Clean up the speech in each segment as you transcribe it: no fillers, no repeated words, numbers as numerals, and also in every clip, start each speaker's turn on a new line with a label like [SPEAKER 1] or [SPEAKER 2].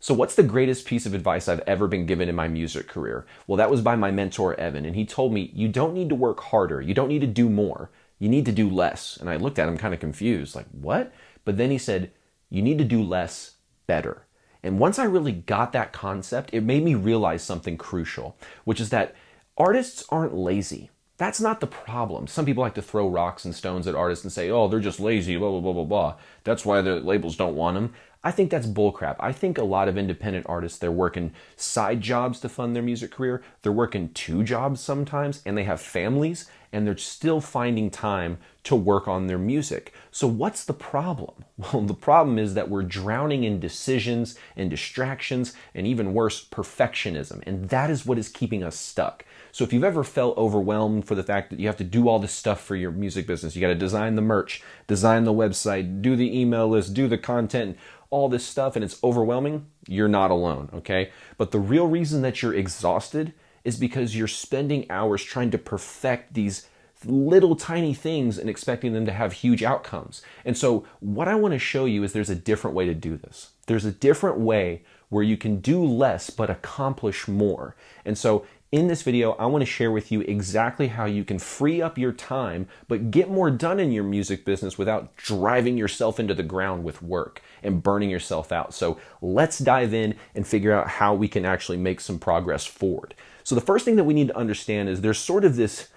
[SPEAKER 1] So what's the greatest piece of advice I've ever been given in my music career? Well, that was by my mentor, Evan, and he told me, you don't need to work harder. You don't need to do more. You need to do less. And I looked at him kind of confused, like, what? But then he said, you need to do less better. And once I really got that concept, it made me realize something crucial, which is that artists aren't lazy. That's not the problem. Some people like to throw rocks and stones at artists and say, oh, they're just lazy, blah, blah, blah, blah, blah. That's why the labels don't want them. I think that's bullcrap. I think a lot of independent artists, they're working side jobs to fund their music career. They're working 2 jobs sometimes, and they have families, and they're still finding time to work on their music. So what's the problem? Well, the problem is that we're drowning in decisions and distractions, and even worse, perfectionism. And that is what is keeping us stuck. So if you've ever felt overwhelmed for the fact that you have to do all this stuff for your music business, you got to design the merch, design the website, do the email list, do the content, all this stuff, and it's overwhelming, you're not alone, okay? But the real reason that you're exhausted is because you're spending hours trying to perfect these little tiny things and expecting them to have huge outcomes. And so what I want to show you is there's a different way to do this. There's a different way where you can do less but accomplish more. And so in this video, I want to share with you exactly how you can free up your time, but get more done in your music business without driving yourself into the ground with work and burning yourself out. So let's dive in and figure out how we can actually make some progress forward. So the first thing that we need to understand is there's sort of this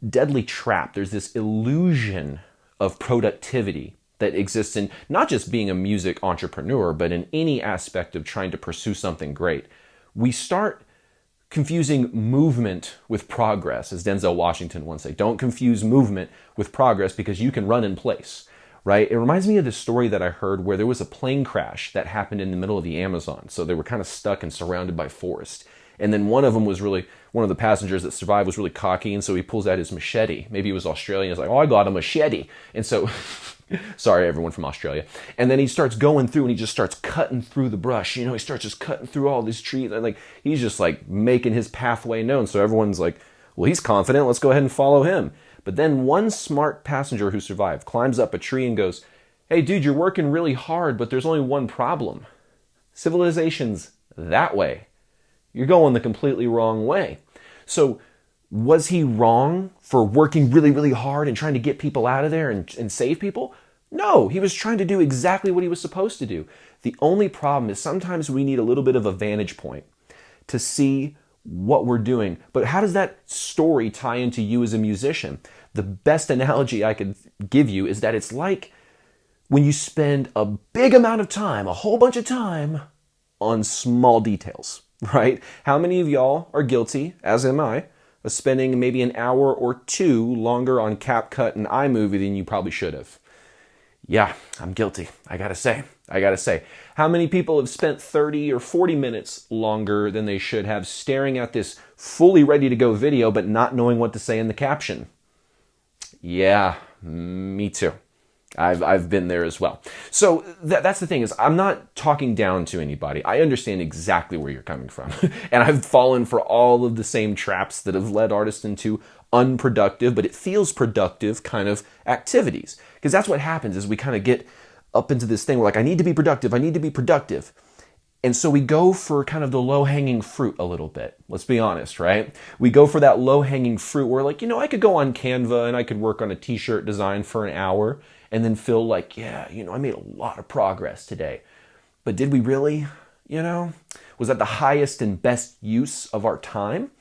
[SPEAKER 1] deadly trap. There's this illusion of productivity that exists in not just being a music entrepreneur, but in any aspect of trying to pursue something great. We start confusing movement with progress, as Denzel Washington once said. Don't confuse movement with progress because you can run in place, right? It reminds me of this story that I heard where there was a plane crash that happened in the middle of the Amazon. So they were kind of stuck and surrounded by forest. And then one of the passengers that survived was really cocky, and so he pulls out his machete. Maybe he was Australian. He's like, oh, I got a machete. And so, sorry, everyone from Australia. And then he starts going through and he just starts cutting through the brush. You know, he starts just cutting through all these trees. And like, he's just like making his pathway known. So everyone's like, well, he's confident. Let's go ahead and follow him. But then one smart passenger who survived climbs up a tree and goes, hey, dude, you're working really hard, but there's only one problem. Civilization's that way. You're going the completely wrong way. So was he wrong for working really, really hard and trying to get people out of there and save people? No, he was trying to do exactly what he was supposed to do. The only problem is sometimes we need a little bit of a vantage point to see what we're doing. But how does that story tie into you as a musician? The best analogy I could give you is that it's like when you spend a big amount of time, a whole bunch of time, on small details. Right? How many of y'all are guilty, as am I, of spending maybe an hour or 2 longer on CapCut and iMovie than you probably should have? Yeah, I'm guilty. I gotta say. How many people have spent 30 or 40 minutes longer than they should have staring at this fully ready to go video but not knowing what to say in the caption? Yeah, me too. I've been there as well. So that's the thing is I'm not talking down to anybody. I understand exactly where you're coming from. And I've fallen for all of the same traps that have led artists into unproductive, but it feels productive kind of activities. Because that's what happens is we kind of get up into this thing. We're like, I need to be productive. And so we go for kind of the low-hanging fruit a little bit. Let's be honest, right? We go for that low-hanging fruit. We're like, I could go on Canva and I could work on a t-shirt design for an hour and then feel like, yeah, I made a lot of progress today. But did we really, Was that the highest and best use of our time?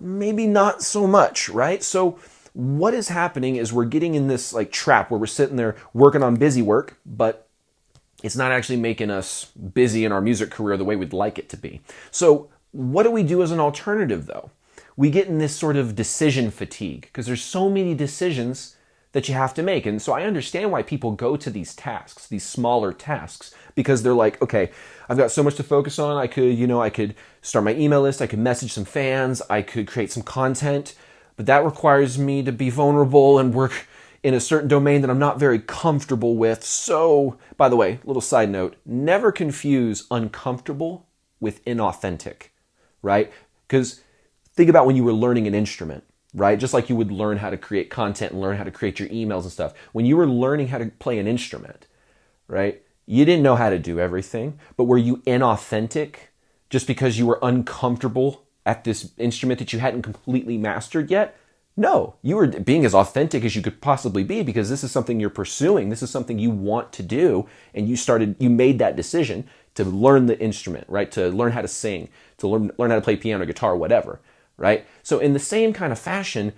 [SPEAKER 1] Maybe not so much, right? So what is happening is we're getting in this like trap where we're sitting there working on busy work, but it's not actually making us busy in our music career the way we'd like it to be. So what do we do as an alternative though? We get in this sort of decision fatigue because there's so many decisions that you have to make. And so I understand why people go to these tasks, these smaller tasks, because they're like, okay, I've got so much to focus on. I could start my email list. I could message some fans. I could create some content, but that requires me to be vulnerable and work in a certain domain that I'm not very comfortable with. So, by the way, little side note, never confuse uncomfortable with inauthentic, right? Because think about when you were learning an instrument, right? Just like you would learn how to create content and learn how to create your emails and stuff. When you were learning how to play an instrument, right? you didn't know how to do everything, but were you inauthentic just because you were uncomfortable at this instrument that you hadn't completely mastered yet? No, you were being as authentic as you could possibly be because this is something you're pursuing. This is something you want to do. And you made that decision to learn the instrument, right? To learn how to sing, to learn how to play piano, guitar, whatever, right? So in the same kind of fashion,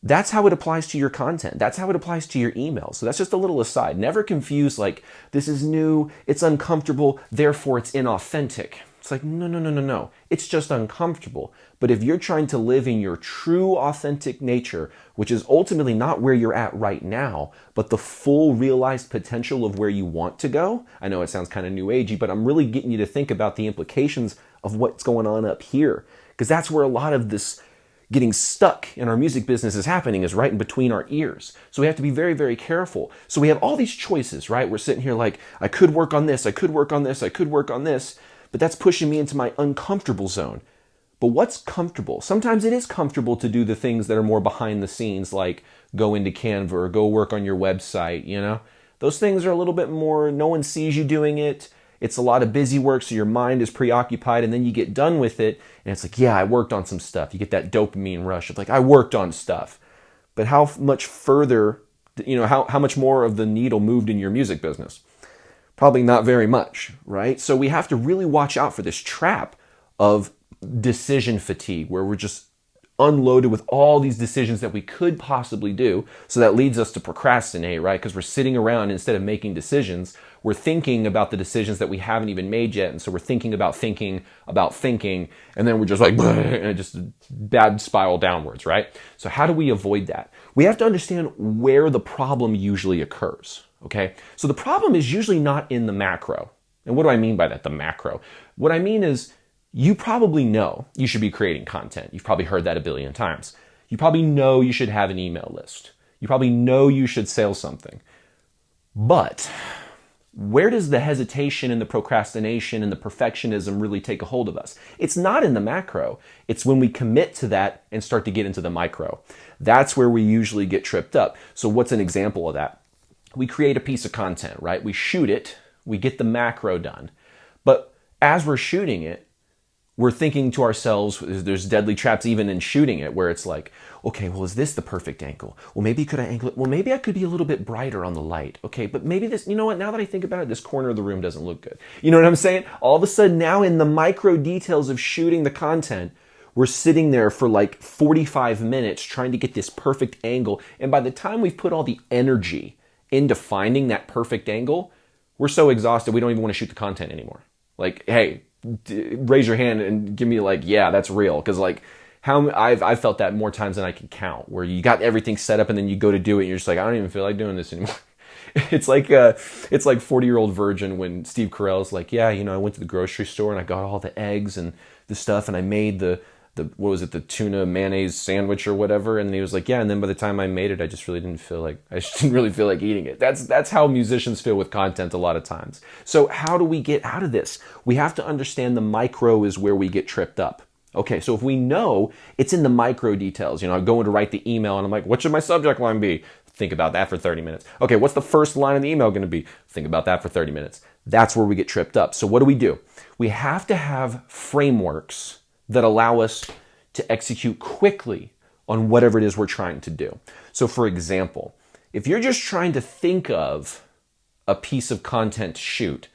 [SPEAKER 1] that's how it applies to your content. That's how it applies to your email. So that's just a little aside. Never confuse like, this is new, it's uncomfortable, therefore it's inauthentic. It's like, no. It's just uncomfortable. But if you're trying to live in your true authentic nature, which is ultimately not where you're at right now, but the full realized potential of where you want to go. I know it sounds kind of new agey, but I'm really getting you to think about the implications of what's going on up here. Because that's where a lot of this getting stuck in our music business is happening, is right in between our ears. So we have to be very, very careful. So we have all these choices, right? We're sitting here like, I could work on this, I could work on this, I could work on this. But that's pushing me into my uncomfortable zone. But what's comfortable? Sometimes it is comfortable to do the things that are more behind the scenes, like go into Canva or go work on your website, you know? Those things are a little bit more, no one sees you doing it. It's a lot of busy work, so your mind is preoccupied, and then you get done with it, and it's like, yeah, I worked on some stuff. You get that dopamine rush of like, I worked on stuff. But how much further, you know, how much more of the needle moved in your music business? Probably not very much, right? So we have to really watch out for this trap of decision fatigue, where we're just unloaded with all these decisions that we could possibly do. So that leads us to procrastinate, right? Because we're sitting around instead of making decisions. We're thinking about the decisions that we haven't even made yet. And so we're thinking, and then we're just like, and just bad spiral downwards, right? So how do we avoid that? We have to understand where the problem usually occurs. Okay, so the problem is usually not in the macro. And what do I mean by that, the macro? What I mean is you probably know you should be creating content. You've probably heard that a billion times. You probably know you should have an email list. You probably know you should sell something. But where does the hesitation and the procrastination and the perfectionism really take a hold of us? It's not in the macro. It's when we commit to that and start to get into the micro. That's where we usually get tripped up. So what's an example of that? We create a piece of content, right? We shoot it, we get the macro done. But as we're shooting it, we're thinking to ourselves, there's deadly traps even in shooting it, where it's like, okay, well, is this the perfect angle? Well, maybe could I angle it? Well, maybe I could be a little bit brighter on the light. Okay, but maybe this, you know what, now that I think about it, this corner of the room doesn't look good. You know what I'm saying? All of a sudden now in the micro details of shooting the content, we're sitting there for like 45 minutes trying to get this perfect angle. And by the time we've put all the energy into finding that perfect angle, we're so exhausted we don't even want to shoot the content anymore. Like, hey, raise your hand and give me like, yeah, that's real. Because like, I've felt that more times than I can count, where you got everything set up and then you go to do it and you're just like, I don't even feel like doing this anymore. It's like 40-year-old virgin when Steve Carell's like, yeah, you know, I went to the grocery store and I got all the eggs and the stuff and I made the what was it, the tuna mayonnaise sandwich or whatever, and he was like, yeah, and then by the time I made it, I just didn't really feel like eating it. That's how musicians feel with content a lot of times. So how do we get out of this? We have to understand the micro is where we get tripped up. Okay, so if we know it's in the micro details, you know, I'm going to write the email and I'm like, what should my subject line be? Think about that for 30 minutes. Okay, what's the first line of the email going to be? Think about that for 30 minutes. That's where we get tripped up. So what do? We have to have frameworks that allow us to execute quickly on whatever it is we're trying to do. So for example, if you're just trying to think of a piece of content to shoot,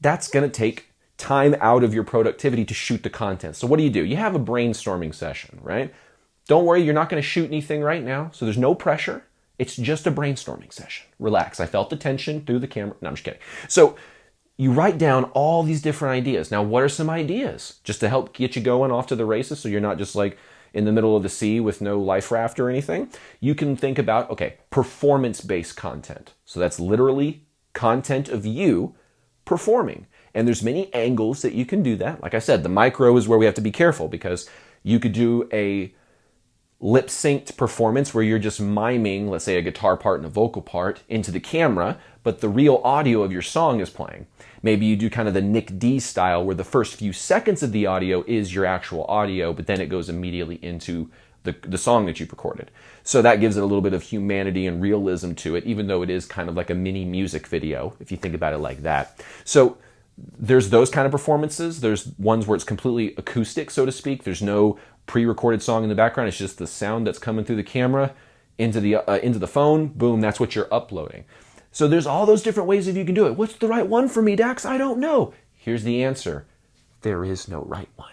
[SPEAKER 1] that's going to take time out of your productivity to shoot the content. So what do? You have a brainstorming session, right? Don't worry, you're not going to shoot anything right now, so there's no pressure. It's just a brainstorming session. Relax. I felt the tension through the camera. No, I'm just kidding. So you write down all these different ideas. Now, what are some ideas? Just to help get you going off to the races so you're not just like in the middle of the sea with no life raft or anything. You can think about, okay, performance-based content. So that's literally content of you performing. And there's many angles that you can do that. Like I said, the micro is where we have to be careful, because you could do a lip-synced performance where you're just miming, let's say, a guitar part and a vocal part into the camera, but the real audio of your song is playing. Maybe you do kind of the Nick D style where the first few seconds of the audio is your actual audio, but then it goes immediately into the song that you've recorded. So that gives it a little bit of humanity and realism to it, even though it is kind of like a mini music video, if you think about it like that. So there's those kind of performances. There's ones where it's completely acoustic, so to speak. There's no pre-recorded song in the background. It's just the sound that's coming through the camera into the phone. Boom, that's what you're uploading. So there's all those different ways that you can do it. What's the right one for me, Dax? I don't know. Here's the answer. There is no right one.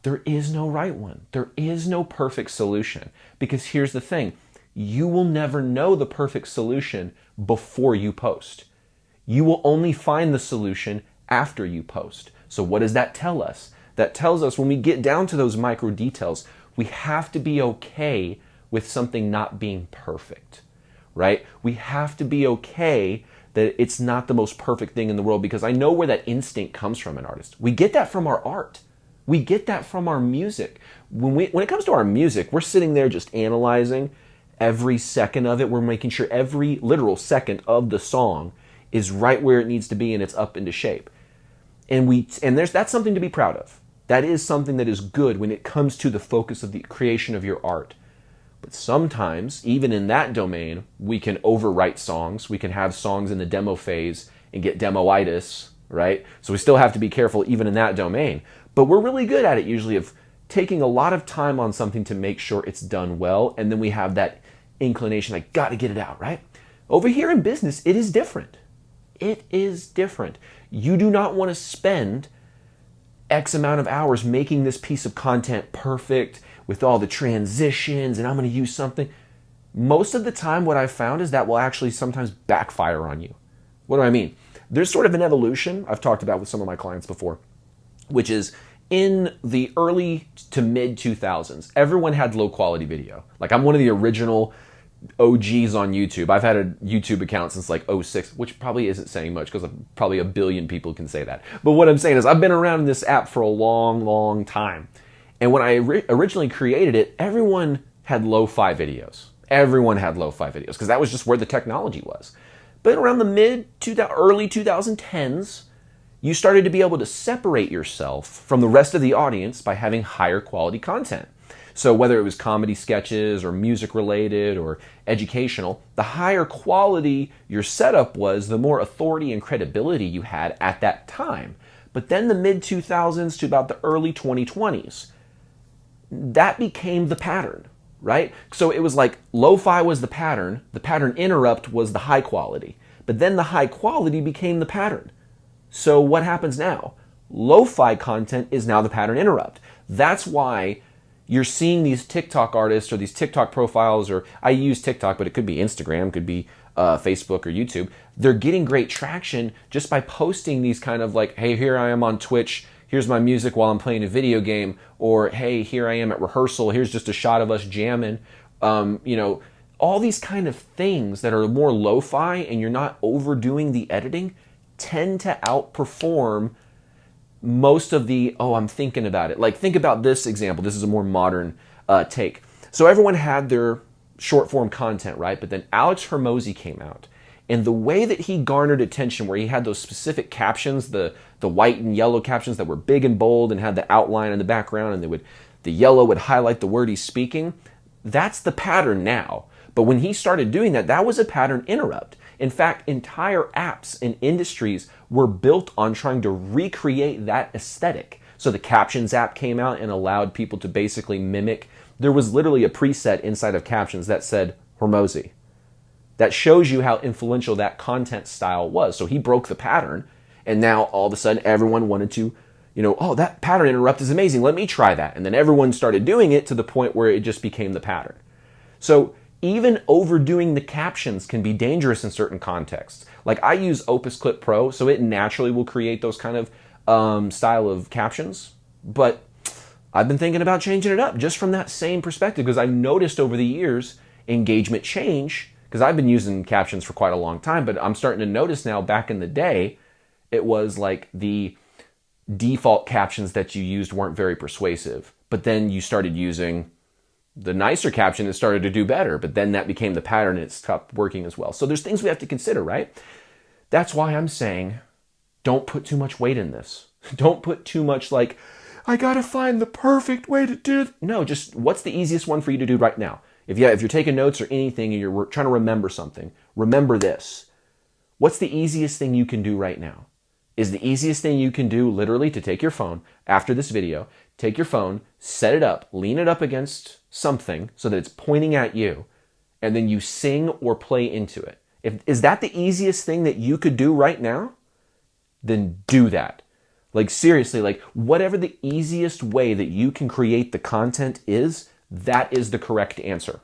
[SPEAKER 1] There is no right one. There is no perfect solution. Because here's the thing. You will never know the perfect solution before you post. You will only find the solution after you post. So what does that tell us? That tells us when we get down to those micro details, we have to be okay with something not being perfect, right? We have to be okay that it's not the most perfect thing in the world, because I know where that instinct comes from an artist. We get that from our art. We get that from our music. When it comes to our music, we're sitting there just analyzing every second of it. We're making sure every literal second of the song is right where it needs to be and it's up into shape. And that's something to be proud of. That is something that is good when it comes to the focus of the creation of your art. But sometimes, even in that domain, we can overwrite songs. We can have songs in the demo phase and get demo-itis, right? So we still have to be careful even in that domain. But we're really good at it usually of taking a lot of time on something to make sure it's done well. And then we have that inclination, like, got to get it out, right? Over here in business, it is different. It is different. You do not want to spend X amount of hours making this piece of content perfect with all the transitions and I'm going to use something. Most of the time what I've found is that will actually sometimes backfire on you. What do I mean? There's sort of an evolution I've talked about with some of my clients before, which is in the early to mid 2000s, everyone had low quality video. Like, I'm one of the original OGs on YouTube. I've had a YouTube account since like '06, which probably isn't saying much because probably a billion people can say that. But what I'm saying is I've been around in this app for a long, long time. And when I originally created it, everyone had lo-fi videos. Everyone had lo-fi videos because that was just where the technology was. But around the early 2010s, you started to be able to separate yourself from the rest of the audience by having higher quality content. So whether it was comedy sketches or music related or educational, the higher quality your setup was, the more authority and credibility you had at that time. But then the mid 2000s to about the early 2020s, that became the pattern, right? So it was like lo-fi was the pattern interrupt was the high quality, but then the high quality became the pattern. So what happens now? Lo-fi content is now the pattern interrupt. That's why you're seeing these TikTok artists or these TikTok profiles, or I use TikTok, but it could be Instagram, could be Facebook or YouTube. They're getting great traction just by posting these kind of like, hey, here I am on Twitch, here's my music while I'm playing a video game, or hey, here I am at rehearsal, here's just a shot of us jamming. All these kind of things that are more lo-fi and you're not overdoing the editing tend to outperform most of the, I'm thinking about it. Like, think about this example. This is a more modern take. So everyone had their short form content, right? But then Alex Hormozy came out. And the way that he garnered attention, where he had those specific captions, the white and yellow captions that were big and bold and had the outline in the background, and the yellow would highlight the word he's speaking, that's the pattern now. But when he started doing that, that was a pattern interrupt. In fact, entire apps and industries were built on trying to recreate that aesthetic. So the Captions app came out and allowed people to basically mimic. There was literally a preset inside of Captions that said Hormozy. That shows you how influential that content style was. So he broke the pattern, and now all of a sudden everyone wanted to, that pattern interrupt is amazing, let me try that. And then everyone started doing it to the point where it just became the pattern. So even overdoing the captions can be dangerous in certain contexts. Like, I use Opus Clip Pro, so it naturally will create those kind of style of captions. But I've been thinking about changing it up just from that same perspective, because I've noticed over the years engagement change, because I've been using captions for quite a long time, but I'm starting to notice now, back in the day, it was like the default captions that you used weren't very persuasive. But then you started using the nicer caption that started to do better, but then that became the pattern and it stopped working as well. So there's things we have to consider, right? That's why I'm saying don't put too much weight in this. Don't put too much like, I gotta find the perfect way to do it. No, just what's the easiest one for you to do right now? If you're taking notes or anything and you're trying to remember something, remember this. What's the easiest thing you can do right now? Is the easiest thing you can do literally to take your phone after this video, take your phone, set it up, lean it up against something so that it's pointing at you, and then you sing or play into it. Is that the easiest thing that you could do right now? Then do that. Like seriously, like whatever the easiest way that you can create the content is, that is the correct answer.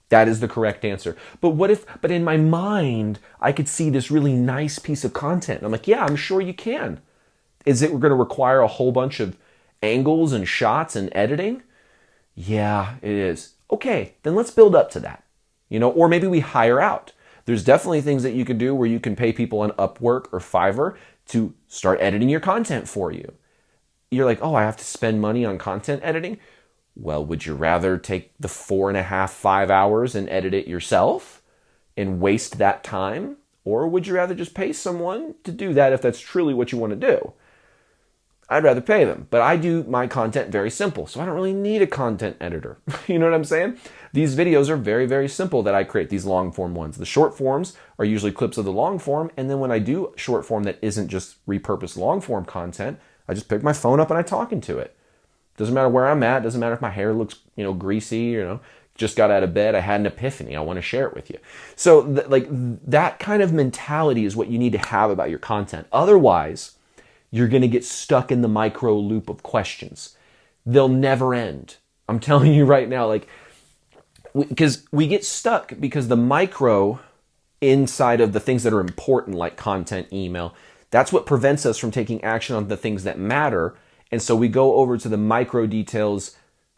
[SPEAKER 1] That is the correct answer. But in my mind, I could see this really nice piece of content. I'm like, yeah, I'm sure you can. Is it going to require a whole bunch of angles and shots and editing? Yeah, it is. Okay, then let's build up to that. Or maybe we hire out. There's definitely things that you can do where you can pay people on Upwork or Fiverr to start editing your content for you. You're like, oh, I have to spend money on content editing? Well, would you rather take the 4.5, 5 hours and edit it yourself and waste that time? Or would you rather just pay someone to do that if that's truly what you want to do? I'd rather pay them. But I do my content very simple, so I don't really need a content editor. You know what I'm saying? These videos are very, very simple that I create, these long form ones. The short forms are usually clips of the long form, and then when I do short form that isn't just repurposed long form content, I just pick my phone up and I talk into it. Doesn't matter where I'm at. Doesn't matter if my hair looks, greasy, just got out of bed. I had an epiphany. I want to share it with you. So that kind of mentality is what you need to have about your content. Otherwise, you're going to get stuck in the micro loop of questions. They'll never end. I'm telling you right now, because we get stuck because the micro inside of the things that are important, like content, email, that's what prevents us from taking action on the things that matter. And so we go over to the micro details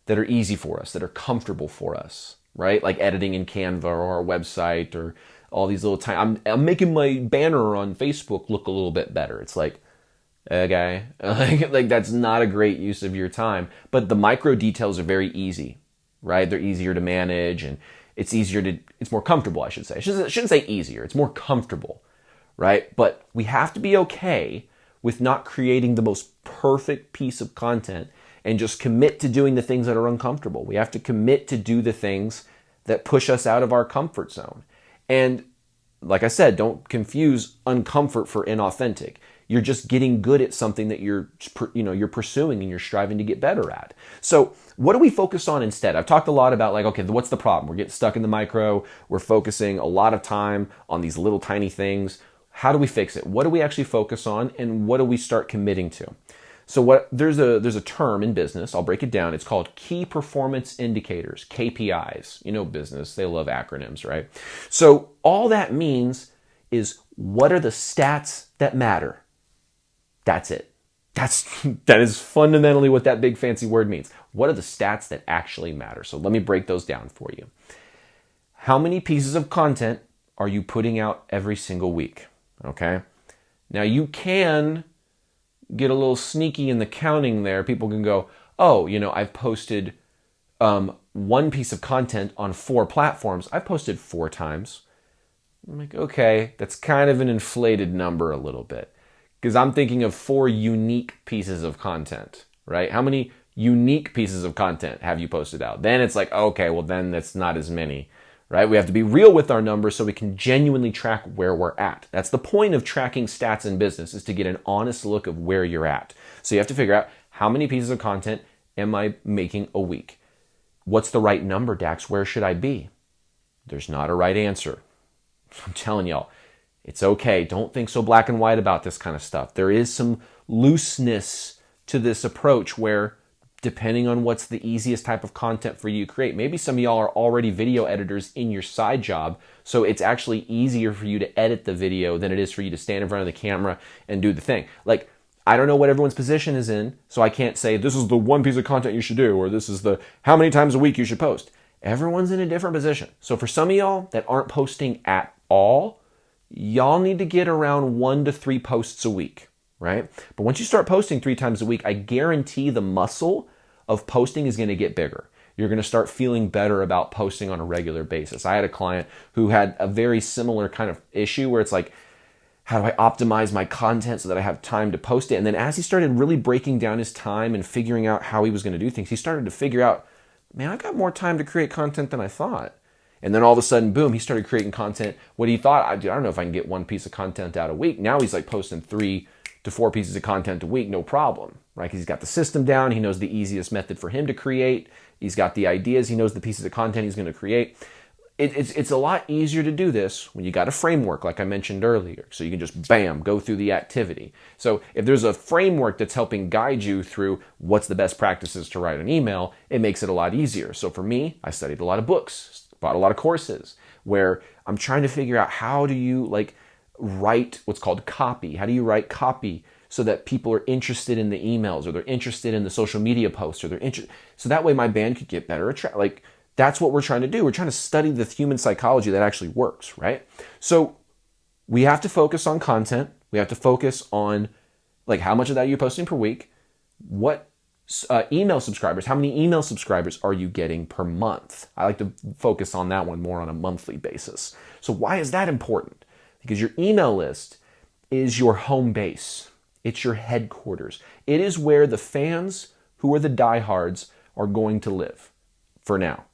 [SPEAKER 1] that are easy for us, that are comfortable for us, right? Like editing in Canva or our website or all these little tiny, I'm making my banner on Facebook look a little bit better. It's like, okay, like that's not a great use of your time. But the micro details are very easy, right? They're easier to manage and it's more comfortable, I should say. I shouldn't say easier, it's more comfortable, right? But we have to be okay with not creating the most perfect piece of content and just commit to doing the things that are uncomfortable. We have to commit to do the things that push us out of our comfort zone. And like I said, don't confuse uncomfort for inauthentic. You're just getting good at something that you're pursuing and you're striving to get better at. So what do we focus on instead? I've talked a lot about okay, what's the problem? We're getting stuck in the micro. We're focusing a lot of time on these little tiny things. How do we fix it? What do we actually focus on and what do we start committing to? So there's a term in business, I'll break it down. It's called key performance indicators, KPIs. Business, they love acronyms, right? So all that means is what are the stats that matter? That's it. That is fundamentally what that big fancy word means. What are the stats that actually matter? So let me break those down for you. How many pieces of content are you putting out every single week? Okay. Now you can get a little sneaky in the counting there. People can go, oh, I've posted one piece of content on 4 platforms. I've posted 4 times. I'm like, okay, that's kind of an inflated number a little bit because I'm thinking of 4 unique pieces of content, right? How many unique pieces of content have you posted out? Then it's like, okay, well then that's not as many. Right? We have to be real with our numbers so we can genuinely track where we're at. That's the point of tracking stats in business, is to get an honest look of where you're at. So you have to figure out how many pieces of content am I making a week? What's the right number, Dax? Where should I be? There's not a right answer. I'm telling y'all, it's okay. Don't think so black and white about this kind of stuff. There is some looseness to this approach where depending on what's the easiest type of content for you to create. Maybe some of y'all are already video editors in your side job, so it's actually easier for you to edit the video than it is for you to stand in front of the camera and do the thing. I don't know what everyone's position is in, so I can't say this is the one piece of content you should do, or this is the how many times a week you should post. Everyone's in a different position. So for some of y'all that aren't posting at all, y'all need to get around 1 to 3 posts a week. Right? But once you start posting 3 times a week, I guarantee the muscle of posting is going to get bigger. You're going to start feeling better about posting on a regular basis. I had a client who had a very similar kind of issue where it's like, How do I optimize my content so that I have time to post it? And then as he started really breaking down his time and figuring out how he was going to do things, he started to figure out, man, I got more time to create content than I thought. And then all of a sudden, boom, he started creating content. What he thought, I don't know if I can get one piece of content out a week. Now he's like posting 3 to 4 pieces of content a week, no problem, right? Because he's got the system down. He knows the easiest method for him to create. He's got the ideas. He knows the pieces of content he's going to create. It's a lot easier to do this when you got a framework, like I mentioned earlier. So you can just, bam, go through the activity. So if there's a framework that's helping guide you through what's the best practices to write an email, it makes it a lot easier. So for me, I studied a lot of books, bought a lot of courses where I'm trying to figure out how do you write what's called copy. How do you write copy so that people are interested in the emails, or they're interested in the social media posts, or so that way my band could get better that's what we're trying to do. We're trying to study the human psychology that actually works, right? So we have to focus on content. We have to focus on how much of that you're posting per week. What email subscribers, how many email subscribers are you getting per month? I like to focus on that one more on a monthly basis. So why is that important? Because your email list is your home base. It's your headquarters. It is where the fans who are the diehards are going to live for now.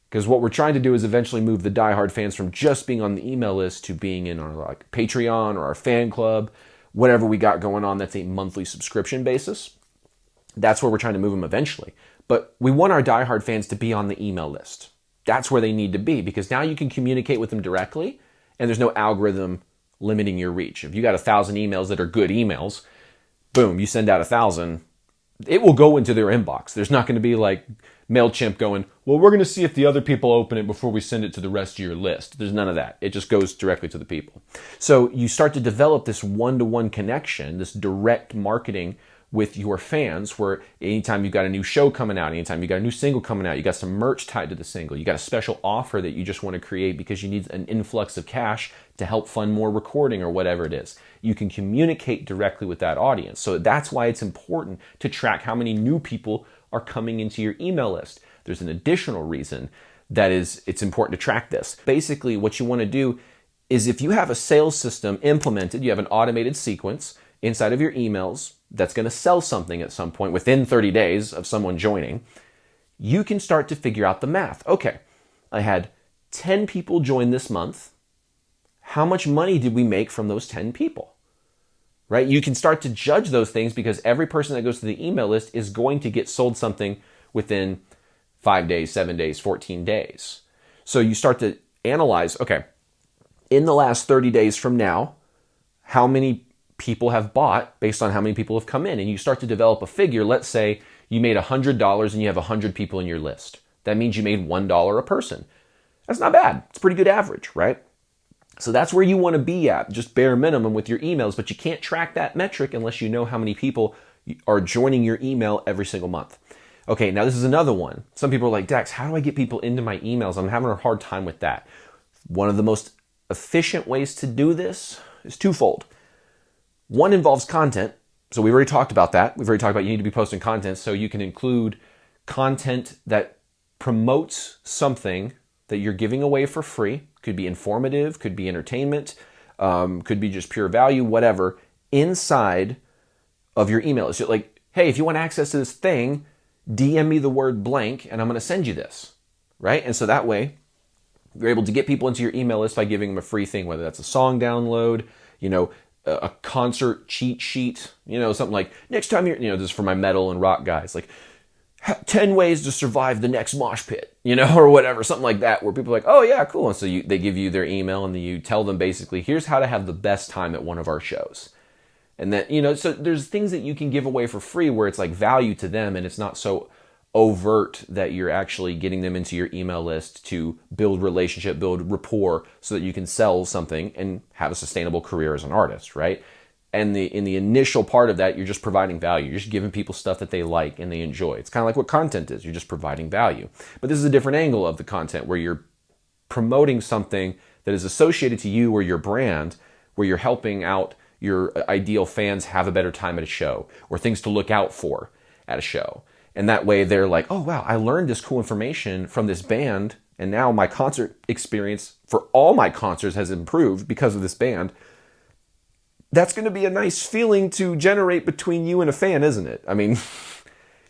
[SPEAKER 1] Because what we're trying to do is eventually move the diehard fans from just being on the email list to being in our Patreon or our fan club, whatever we got going on that's a monthly subscription basis. That's where we're trying to move them eventually. But we want our diehard fans to be on the email list. That's where they need to be, because now you can communicate with them directly and there's no algorithm limiting your reach. If you got 1,000 emails that are good emails, boom, you send out 1,000, it will go into their inbox. There's not going to be MailChimp going, well, we're going to see if the other people open it before we send it to the rest of your list. There's none of that. It just goes directly to the people. So you start to develop this one-to-one connection, this direct marketing with your fans, where anytime you got a new show coming out, anytime you got a new single coming out, you got some merch tied to the single, you got a special offer that you just want to create because you need an influx of cash to help fund more recording or whatever it is. You can communicate directly with that audience. So that's why it's important to track how many new people are coming into your email list. There's an additional reason that it's important to track this. Basically, what you want to do is, if you have a sales system implemented, you have an automated sequence inside of your emails that's going to sell something at some point within 30 days of someone joining, you can start to figure out the math. Okay, I had 10 people join this month. How much money did we make from those 10 people? Right? You can start to judge those things because every person that goes to the email list is going to get sold something within 5 days, 7 days, 14 days. So you start to analyze, okay, in the last 30 days from now, how many people have bought based on how many people have come in? And you start to develop a figure. Let's say you made $100 and you have 100 people in your list. That means you made $1 a person. That's not bad. It's a pretty good average, right? So that's where you want to be at, just bare minimum with your emails, but you can't track that metric unless you know how many people are joining your email every single month. Okay, now this is another one. Some people are like, Dax, how do I get people into my emails? I'm having a hard time with that. One of the most efficient ways to do this is twofold. One involves content. So we've already talked about that. We've already talked about you need to be posting content, so you can include content that promotes something that you're giving away for free. Could be informative, could be entertainment, could be just pure value, whatever, inside of your email. It's like, hey, if you want access to this thing, DM me the word blank and I'm going to send you this, right? And so that way you're able to get people into your email list by giving them a free thing, whether that's a song download, a concert cheat sheet, something like, next time this is for my metal and rock guys, 10 ways to survive the next mosh pit, or whatever, something like that, where people are like, oh yeah, cool. And so they give you their email and then you tell them basically, here's how to have the best time at one of our shows. And then, so there's things that you can give away for free where it's value to them and it's not so overt that you're actually getting them into your email list to build relationship, build rapport so that you can sell something and have a sustainable career as an artist, right? And in the initial part of that, you're just providing value. You're just giving people stuff that they like and they enjoy. It's kind of like what content is. You're just providing value. But this is a different angle of the content where you're promoting something that is associated to you or your brand, where you're helping out your ideal fans have a better time at a show or things to look out for at a show. And that way they're like, oh, wow, I learned this cool information from this band. And now my concert experience for all my concerts has improved because of this band. that's going to be a nice feeling to generate between you and a fan, isn't it? I mean,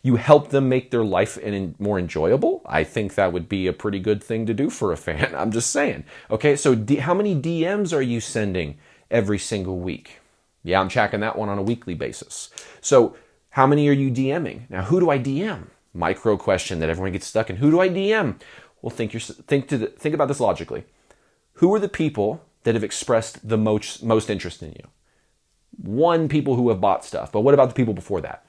[SPEAKER 1] you help them make their life more enjoyable. I think that would be a pretty good thing to do for a fan. I'm just saying. Okay, so how many DMs are you sending every single week? Yeah, I'm tracking that one on a weekly basis. So how many are you DMing? Now, who do I DM? Micro question that everyone gets stuck in. Who do I DM? Well, think about this logically. Who are the people that have expressed the most interest in you? One, people who have bought stuff. But what about the people before that?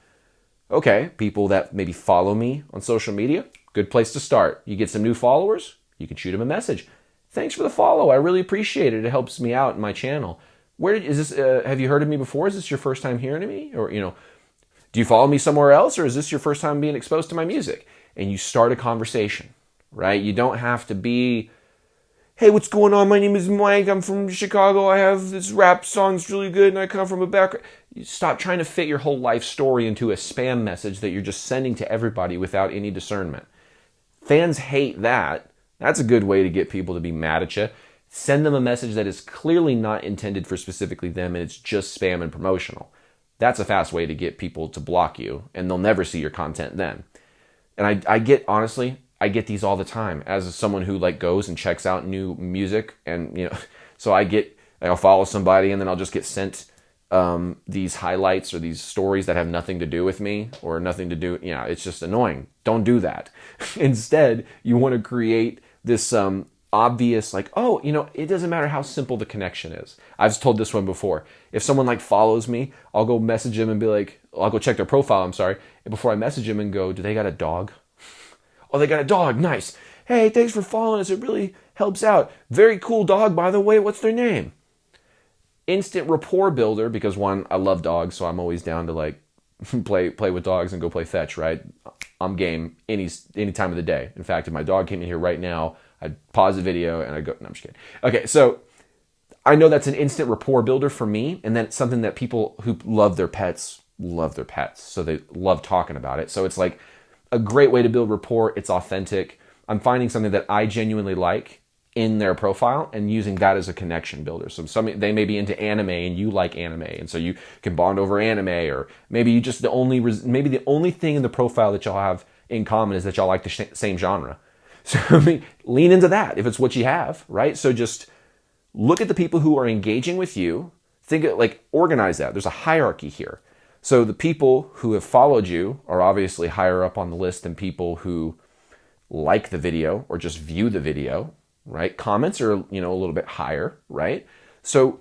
[SPEAKER 1] Okay, people that maybe follow me on social media. Good place to start. You get some new followers, you can shoot them a message. Thanks for the follow. I really appreciate it. It helps me out in my channel. Have you heard of me before? Is this your first time hearing of me? Or, do you follow me somewhere else? Or is this your first time being exposed to my music? And you start a conversation, right? You don't have to be, hey, what's going on? My name is Mike. I'm from Chicago. I have this rap song. It's really good. And I come from a background. You stop trying to fit your whole life story into a spam message that you're just sending to everybody without any discernment. Fans hate that. That's a good way to get people to be mad at you. Send them a message that is clearly not intended for specifically them and it's just spam and promotional. That's a fast way to get people to block you and they'll never see your content then. And I get these all the time as someone who goes and checks out new music and, so I'll follow somebody and then I'll just get sent these highlights or these stories that have nothing to do with me or nothing to do, it's just annoying. Don't do that. Instead, you want to create this obvious, it doesn't matter how simple the connection is. I've told this one before. If someone follows me, I'll go message them and be like, I'll go check their profile, I'm sorry. And before I message them and go, do they got a dog? Oh, they got a dog. Nice. Hey, thanks for following us. It really helps out. Very cool dog, by the way. What's their name? Instant rapport builder, because one, I love dogs, so I'm always down to play with dogs and go play fetch, right? I'm game any time of the day. In fact, if my dog came in here right now, I'd pause the video and I'd go, no, I'm just kidding. Okay, so I know that's an instant rapport builder for me, and that's something that people who love their pets, so they love talking about it. So it's a great way to build rapport. It's authentic. I'm finding something that I genuinely like in their profile and using that as a connection builder. So they may be into anime and you like anime, and so you can bond over anime, or maybe you just maybe the only thing in the profile that y'all have in common is that y'all like the same genre. So lean into that if it's what you have, right? So just look at the people who are engaging with you. Organize that. There's a hierarchy here. So the people who have followed you are obviously higher up on the list than people who like the video or just view the video, right? Comments are, a little bit higher, right? So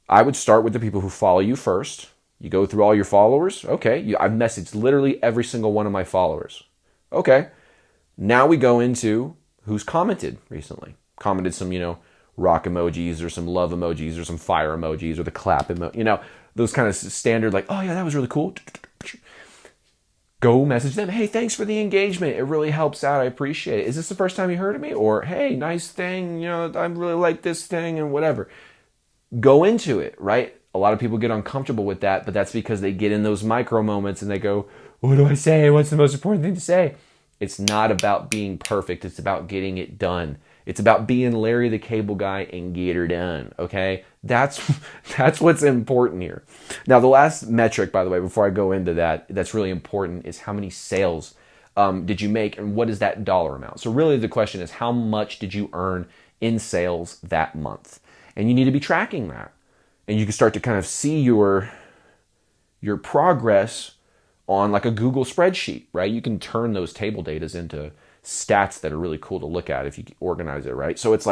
[SPEAKER 1] I would start with the people who follow you first. You go through all your followers. Okay, I've messaged literally every single one of my followers. Okay, now we go into who's commented recently. Commented some, rock emojis or some love emojis or some fire emojis or the clap emoji, those kind of standard, oh yeah, that was really cool. Go message them. Hey, thanks for the engagement. It really helps out. I appreciate it. Is this the first time you heard of me? Or, hey, nice thing. I really like this thing and whatever. Go into it, right? A lot of people get uncomfortable with that, but that's because they get in those micro moments and they go, what do I say? What's the most important thing to say? It's not about being perfect. It's about getting it done. It's about being Larry the Cable Guy and get her done, okay? That's what's important here. Now, the last metric, by the way, before I go into that's really important is how many sales did you make and what is that dollar amount? So really the question is how much did you earn in sales that month? And you need to be tracking that. And you can start to kind of see your progress on a Google spreadsheet, right? You can turn those table datas into stats that are really cool to look at if you organize it, right? So it's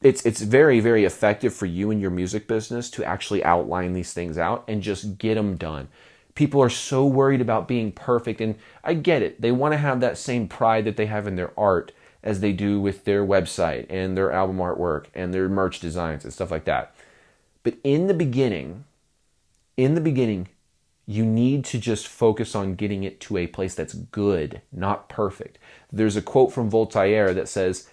[SPEAKER 1] it's very, very effective for you and your music business to actually outline these things out and just get them done. People are so worried about being perfect, and I get it. They want to have that same pride that they have in their art as they do with their website and their album artwork and their merch designs and stuff like that. But in the beginning, you need to just focus on getting it to a place that's good, not perfect. There's a quote from Voltaire that says,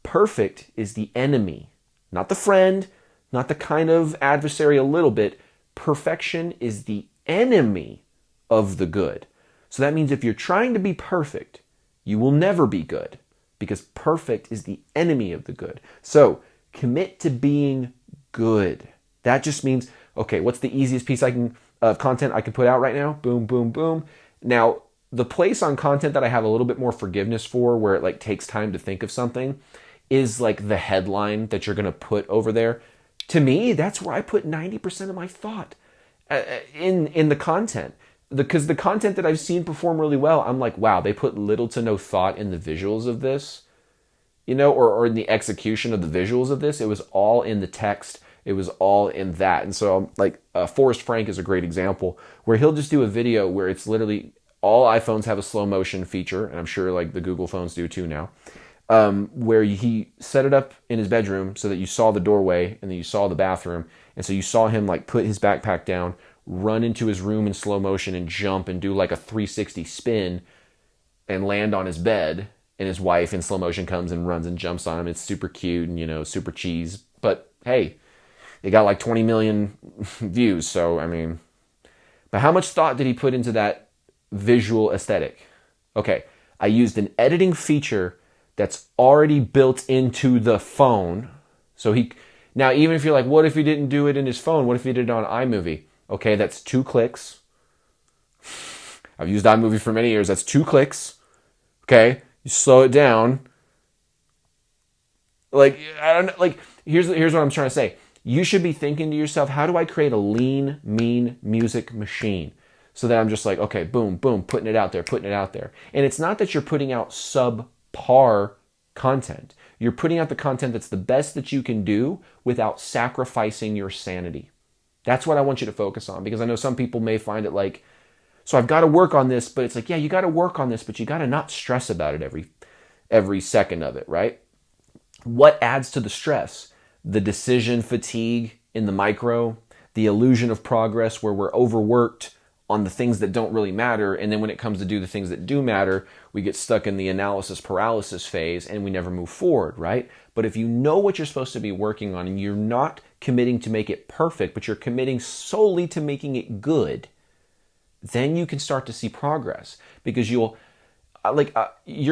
[SPEAKER 1] perfect is the enemy, not the friend, not the kind of adversary a little bit. Perfection is the enemy of the good. So that means if you're trying to be perfect, you will never be good because perfect is the enemy of the good. So commit to being good. That just means Okay, what's the easiest piece of content I can put out right now? Boom, boom, boom. Now, the place on content that I have a little bit more forgiveness for, where it like takes time to think of something, is like the headline that you're going to put over there. To me, that's where I put 90% of my thought in the content. Because the content that I've seen perform really well, I'm like, wow, they put little to no thought in the visuals of this, or in the execution of the visuals of this. It was all in the text. It was all in that. And so like Forrest Frank is a great example where he'll just do a video where it's literally all iPhones have a slow motion feature. And I'm sure like the Google phones do too now. Where he set it up in his bedroom so that you saw the doorway and then you saw the bathroom. And so you saw him like put his backpack down, run into his room in slow motion and jump and do like a 360 spin and land on his bed. And his wife in slow motion comes and runs and jumps on him. It's super cute and, super cheese. But hey, it got like 20 million views. So, I mean, but how much thought did he put into that visual aesthetic? Okay, I used an editing feature that's already built into the phone. So now even if you're like, what if he didn't do it in his phone? What if he did it on iMovie? Okay, that's 2 clicks. I've used iMovie for many years. That's 2 clicks. Okay, you slow it down. Like, I don't know. Like, here's what I'm trying to say. You should be thinking to yourself, how do I create a lean, mean music machine? So that I'm just like, okay, boom, boom, putting it out there. And it's not that you're putting out subpar content. You're putting out the content that's the best that you can do without sacrificing your sanity. That's what I want you to focus on, because I know some people may find it like, so I've got to work on this, but it's like, yeah, you got to work on this, but you got to not stress about it every second of it, right? What adds to the stress? The decision fatigue in the micro, the illusion of progress where we're overworked on the things that don't really matter. And then when it comes to do the things that do matter, we get stuck in the analysis paralysis phase and we never move forward, right? But if you know what you're supposed to be working on and you're not committing to make it perfect, but you're committing solely to making it good, then you can start to see progress, because you're going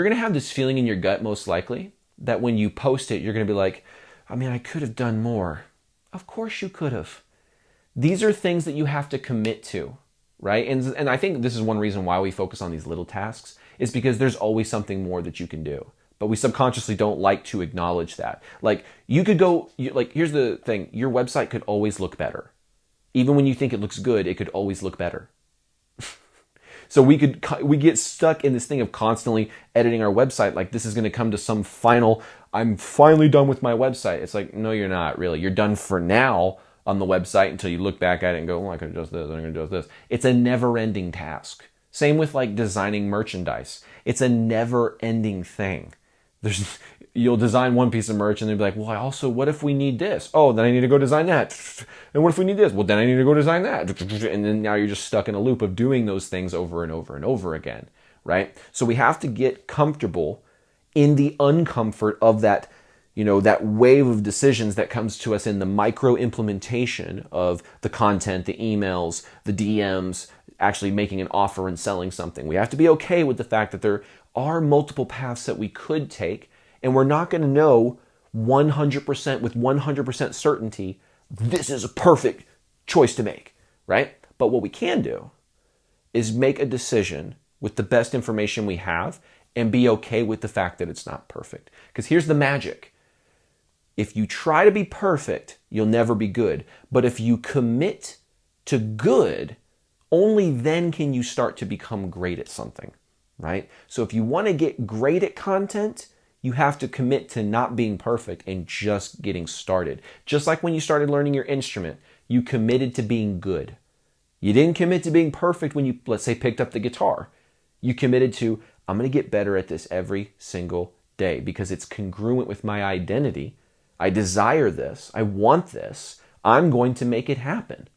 [SPEAKER 1] to have this feeling in your gut most likely that when you post it, you're going to be like, I mean, I could have done more. Of course you could have. These are things that you have to commit to, right? And I think this is one reason why we focus on these little tasks, is because there's always something more that you can do. But we subconsciously don't like to acknowledge that. Like, you could go, here's the thing, your website could always look better. Even when you think it looks good, it could always look better. So we get stuck in this thing of constantly editing our website. Like, this is going to come to some I'm finally done with my website. It's like, no, you're not really. You're done for now on the website until you look back at it and go, oh, I could adjust this, I could adjust this. It's a never-ending task. Same with like designing merchandise. It's a never-ending thing. You'll design one piece of merch and then be like, well, what if we need this? Oh, then I need to go design that. And what if we need this? Well, then I need to go design that. And then now you're just stuck in a loop of doing those things over and over and over again, right? So we have to get comfortable in the uncomfort of that, that wave of decisions that comes to us in the micro implementation of the content, the emails, the DMs, actually making an offer and selling something. We have to be okay with the fact that there are multiple paths that we could take, and we're not going to know 100% with 100% certainty this is a perfect choice to make, right? But what we can do is make a decision with the best information we have and be okay with the fact that it's not perfect. Because here's the magic. If you try to be perfect, you'll never be good. But if you commit to good, only then can you start to become great at something, right? So if you want to get great at content, you have to commit to not being perfect and just getting started. Just like when you started learning your instrument, you committed to being good. You didn't commit to being perfect when you, let's say, picked up the guitar. You committed to, I'm going to get better at this every single day because it's congruent with my identity. I desire this. I want this. I'm going to make it happen.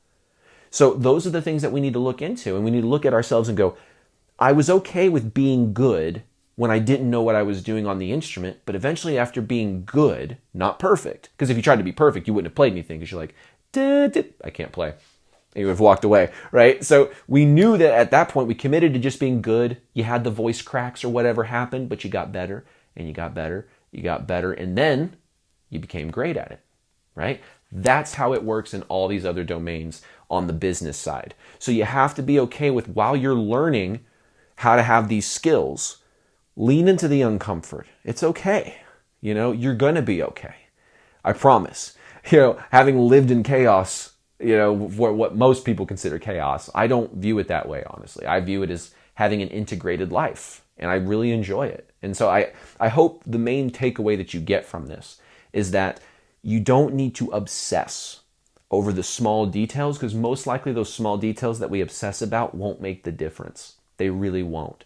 [SPEAKER 1] So those are the things that we need to look into, and we need to look at ourselves and go, I was okay with being good when I didn't know what I was doing on the instrument, but eventually after being good, not perfect, because if you tried to be perfect, you wouldn't have played anything, because you're like, I can't play. And you would have walked away, right? So we knew that at that point we committed to just being good. You had the voice cracks or whatever happened, but you got better, and you got better, you got better, and then you became great at it. right? That's how it works in all these other domains on the business side. So you have to be okay with, while you're learning how to have these skills, lean into the uncomfort. It's okay. You're going to be okay. I promise. Having lived in chaos, what most people consider chaos, I don't view it that way, honestly. I view it as having an integrated life, and I really enjoy it. And so I hope the main takeaway that you get from this is that you don't need to obsess over the small details, because most likely those small details that we obsess about won't make the difference. They really won't.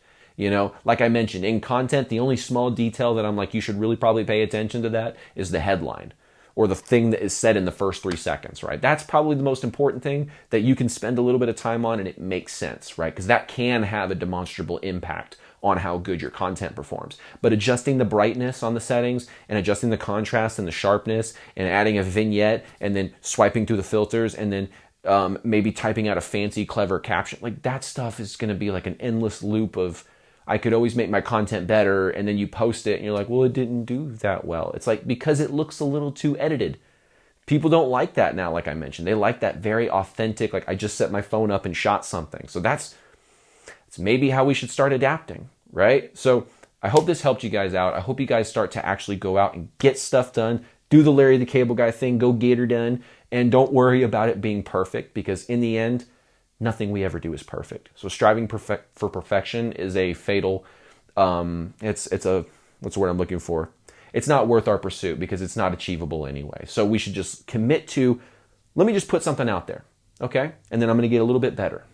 [SPEAKER 1] Like I mentioned, in content, the only small detail that I'm like, you should really probably pay attention to that is the headline, or the thing that is said in the first 3 seconds, right? That's probably the most important thing that you can spend a little bit of time on, and it makes sense, right? Because that can have a demonstrable impact on how good your content performs. But adjusting the brightness on the settings, and adjusting the contrast and the sharpness, and adding a vignette, and then swiping through the filters, and then maybe typing out a fancy, clever caption, like that stuff is going to be like an endless loop of, I could always make my content better, and then you post it and you're like, well, it didn't do that well. It's like, because it looks a little too edited. People don't like that now, like I mentioned. They like that very authentic, like I just set my phone up and shot something. So that's maybe how we should start adapting, right? So I hope this helped you guys out. I hope you guys start to actually go out and get stuff done. Do the Larry the Cable Guy thing, go get her done, and don't worry about it being perfect, because in the end, nothing we ever do is perfect. So striving for perfection is a fatal, what's the word I'm looking for? It's not worth our pursuit, because it's not achievable anyway. So we should just commit to, let me just put something out there, okay? And then I'm going to get a little bit better.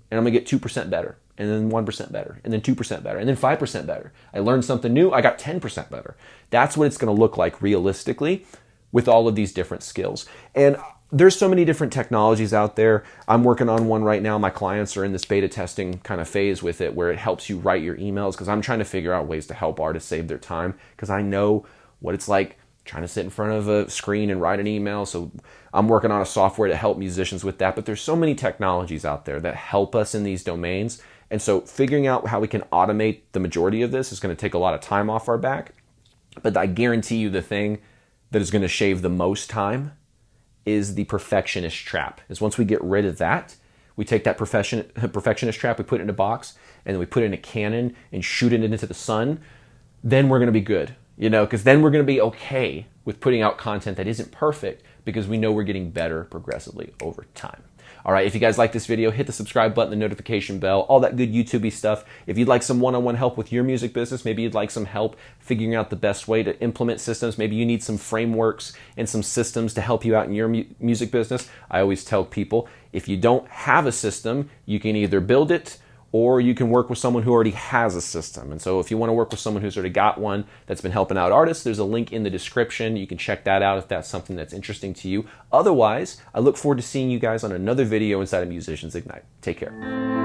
[SPEAKER 1] And I'm going to get 2% better, and then 1% better, and then 2% better, and then 5% better. I learned something new, I got 10% better. That's what it's going to look like realistically with all of these different skills. And there's so many different technologies out there. I'm working on one right now. My clients are in this beta testing kind of phase with it, where it helps you write your emails, because I'm trying to figure out ways to help artists save their time, because I know what it's like trying to sit in front of a screen and write an email. So I'm working on a software to help musicians with that. But there's so many technologies out there that help us in these domains. And so figuring out how we can automate the majority of this is going to take a lot of time off our back. But I guarantee you, the thing that is going to shave the most time is the perfectionist trap. Is once we get rid of that, we take that perfectionist trap, we put it in a box, and then we put it in a cannon and shoot it into the sun, then we're going to be good, because then we're going to be okay with putting out content that isn't perfect, because we know we're getting better progressively over time. All right, if you guys like this video, hit the subscribe button, the notification bell, all that good YouTube-y stuff. If you'd like some one-on-one help with your music business, maybe you'd like some help figuring out the best way to implement systems, maybe you need some frameworks and some systems to help you out in your music business. I always tell people, if you don't have a system, you can either build it, or you can work with someone who already has a system. And so if you want to work with someone who's already got one that's been helping out artists, there's a link in the description. You can check that out if that's something that's interesting to you. Otherwise, I look forward to seeing you guys on another video inside of Musicians Ignite. Take care.